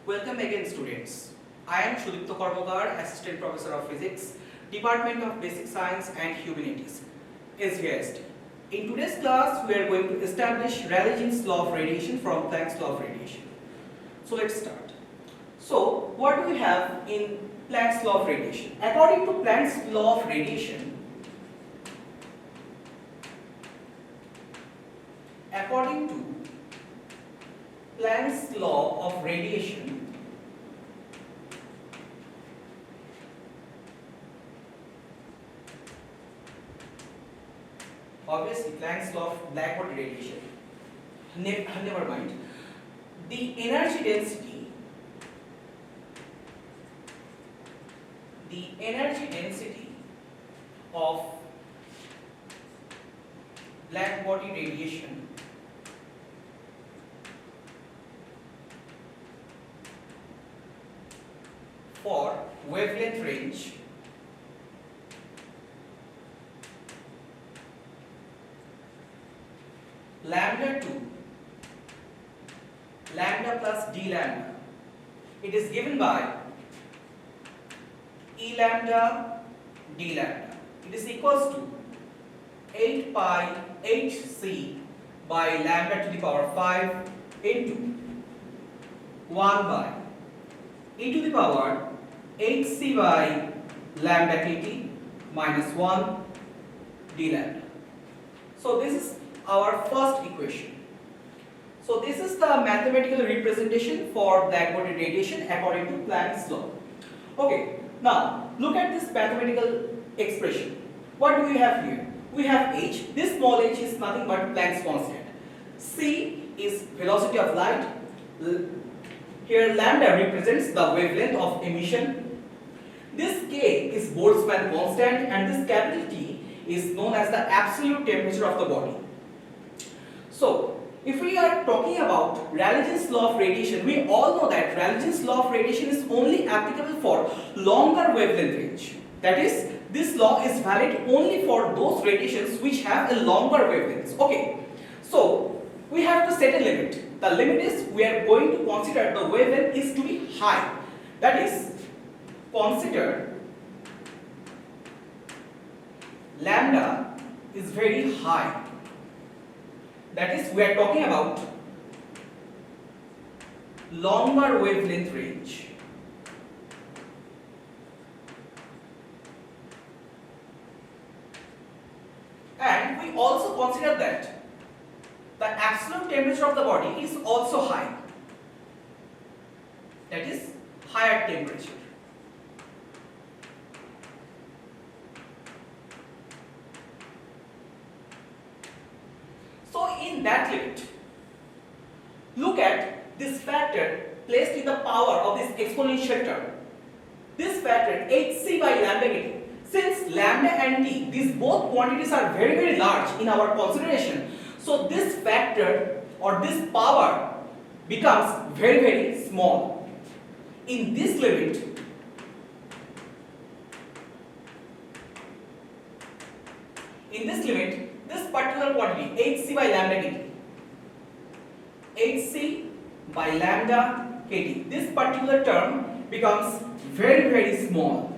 Welcome again, students. I am Sudipto Karmakar, Assistant Professor of Physics, Department of Basic Science and Humanities, SVST. In today's class, we are going to establish Rayleigh Jeans law of radiation from Planck's law of radiation. So let's start. So what do we have in Planck's law of radiation? According to Planck's law of radiation, obviously Planck's law of black body radiation, never mind, the energy density of black body radiation for wavelength range lambda 2 lambda plus d lambda, it is given by E lambda d lambda. It is equals to 8 pi hc by lambda to the power 5 into 1 by e to the power hc by lambda kt minus 1 d lambda. So this is our first equation. So this is the mathematical representation for black body radiation according to Planck's law. Okay, now look at this mathematical expression. What do we have here? We have h. This small h is nothing but Planck's constant. C is velocity of light. Here lambda represents the wavelength of emission. This k is Boltzmann constant, and this capital T is known as the absolute temperature of the body. So, if we are talking about Rayleigh Jeans law of radiation, we all know that Rayleigh Jeans law of radiation is only applicable for longer wavelength range. That is, this law is valid only for those radiations which have a longer wavelength. Okay, so we have to set a limit. The limit is we are going to consider the wavelength is to be high. That is, consider lambda is very high. That is, we are talking about longer wavelength range. And we also consider that the absolute temperature of the body is also high. That is, higher temperature. So in that limit, look at this factor placed in the power of this exponential term. This factor hc by lambda kt. Since lambda and t, these both quantities are very large in our consideration, so this factor or this power becomes very small. In this limit, this particular quantity hc by lambda kt, hc by lambda kt, this particular term becomes very small.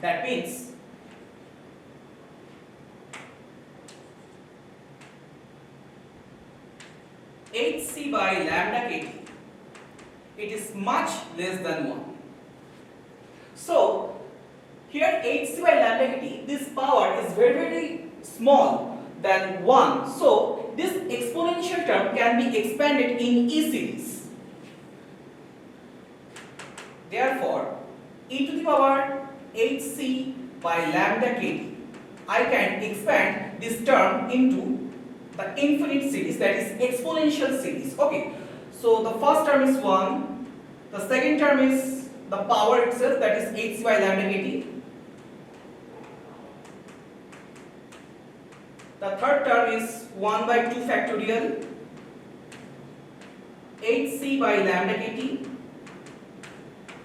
That means hc by lambda kt, it is much less than 1. So here hc by lambda kt, this power is very small than 1. So this exponential term can be expanded in E series. Therefore, e to the power hc by lambda kt, I can expand this term into the infinite series, that is exponential series. Okay, so the first term is 1, the second term is the power itself, that is hc by lambda kt. The third term is 1 by 2 factorial hc by lambda kt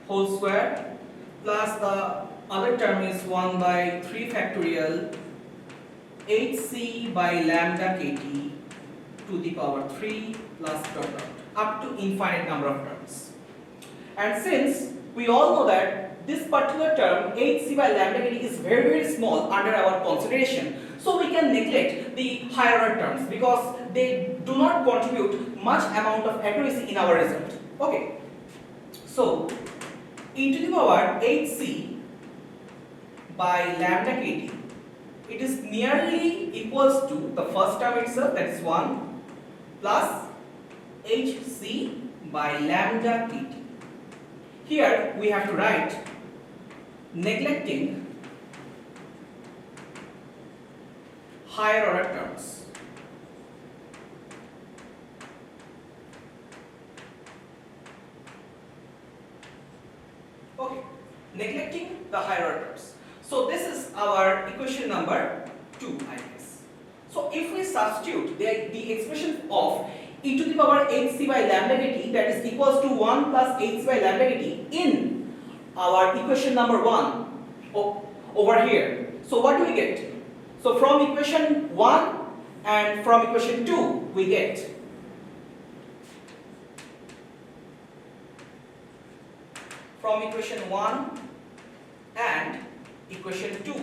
whole square, plus the other term is 1 by 3 factorial hc by lambda kt to the power 3 plus dot dot up to infinite number of terms. And since we all know that this particular term hc by lambda kt is very small under our consideration, so we can neglect the higher order terms because they do not contribute much amount of accuracy in our result. Okay, so e to the power hc by lambda kt, it is nearly equals to the first term itself, that is 1 plus hc by lambda kt. Here we have to write neglecting higher order terms. Okay, neglecting the higher order terms. So this is our equation number 2, I guess. So if we substitute the expression of e to the power hc by lambda kt, that is equals to 1 plus hc by lambda kt in our equation number 1 over here. So what do we get? So from equation 1 and from equation 2 we get from equation 1 and equation 2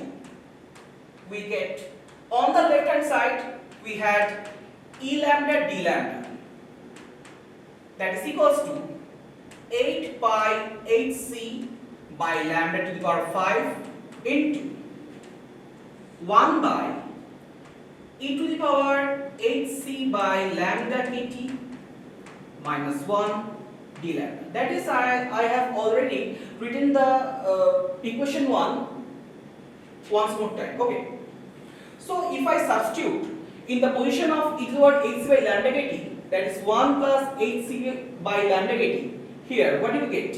we get, on the left hand side we had e lambda d lambda, that is equals to 8 pi hc by lambda to the power 5 into 1 by e to the power hc by lambda kt minus 1 d lambda. That is, I have already written the equation 1 once more time. Okay. So if I substitute in the position of e to the power hc by lambda kt, that is 1 plus hc by lambda kt, here what do you get?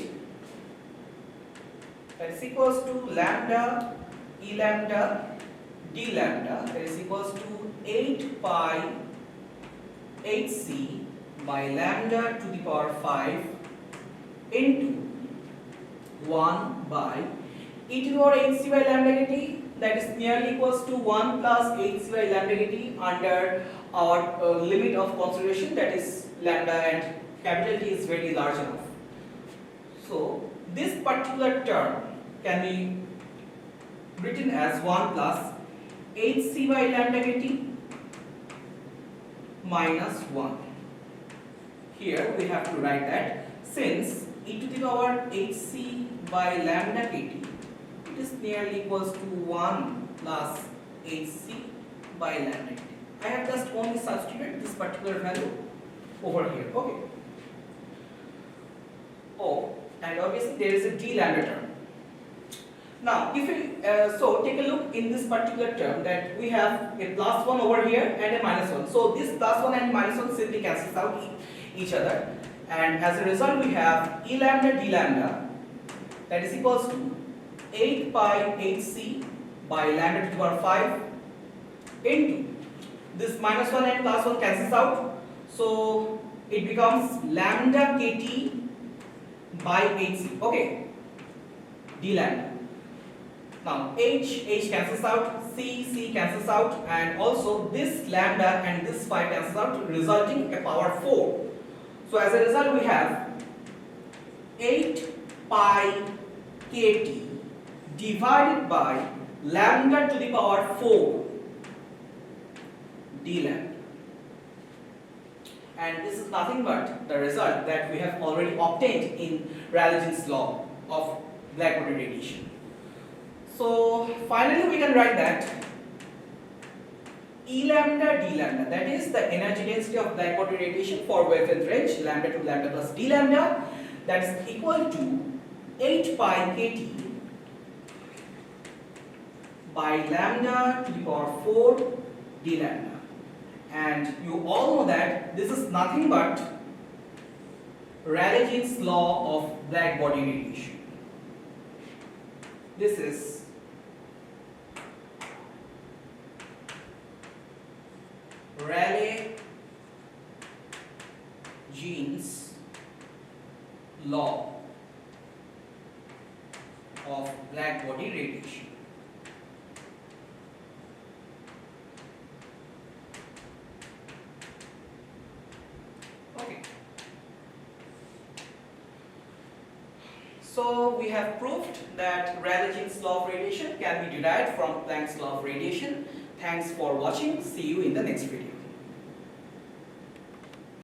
That is equals to lambda e lambda d lambda, that is equals to 8 pi hc by lambda to the power 5 into 1 by e to the power hc by lambda kt, that is nearly equals to 1 plus hc by lambda kt under our limit of consideration, that is lambda, and capital T is very large enough. So this particular term can be written as 1 plus hc by lambda kt minus 1. Here we have to write that since e to the power hc by lambda kt, it is nearly equals to 1 plus hc by lambda kt. I have just only substituted this particular value over here. Okay. Oh, and obviously there is a d lambda term. Now, if we so take a look in this particular term, that we have a plus 1 over here and a minus 1. So this plus 1 and minus 1 simply cancels out each other, and as a result we have e lambda d lambda, that is equals to 8 pi hc by lambda to the power 5 into this minus 1 and plus 1 cancels out, so it becomes lambda kt by hc. Okay, d lambda. Now h cancels out, c cancels out, and also this lambda and this 5 cancels out, resulting a power 4. So as a result we have 8 pi kt divided by lambda to the power 4 d lambda. And this is nothing but the result that we have already obtained in Rayleigh Jeans law of black body radiation. So finally we can write that E lambda d lambda, that is the energy density of black body radiation for wavelength range lambda to lambda plus d lambda, that is equal to 8 pi kt by lambda to the power 4 d lambda. And you all know that this is nothing but Rayleigh Jeans law of black body radiation. This is Rayleigh Jeans law of black body radiation. So we have proved that Rayleigh Jean's law of radiation can be derived from Planck's law of radiation. Thanks for watching. See you in the next video.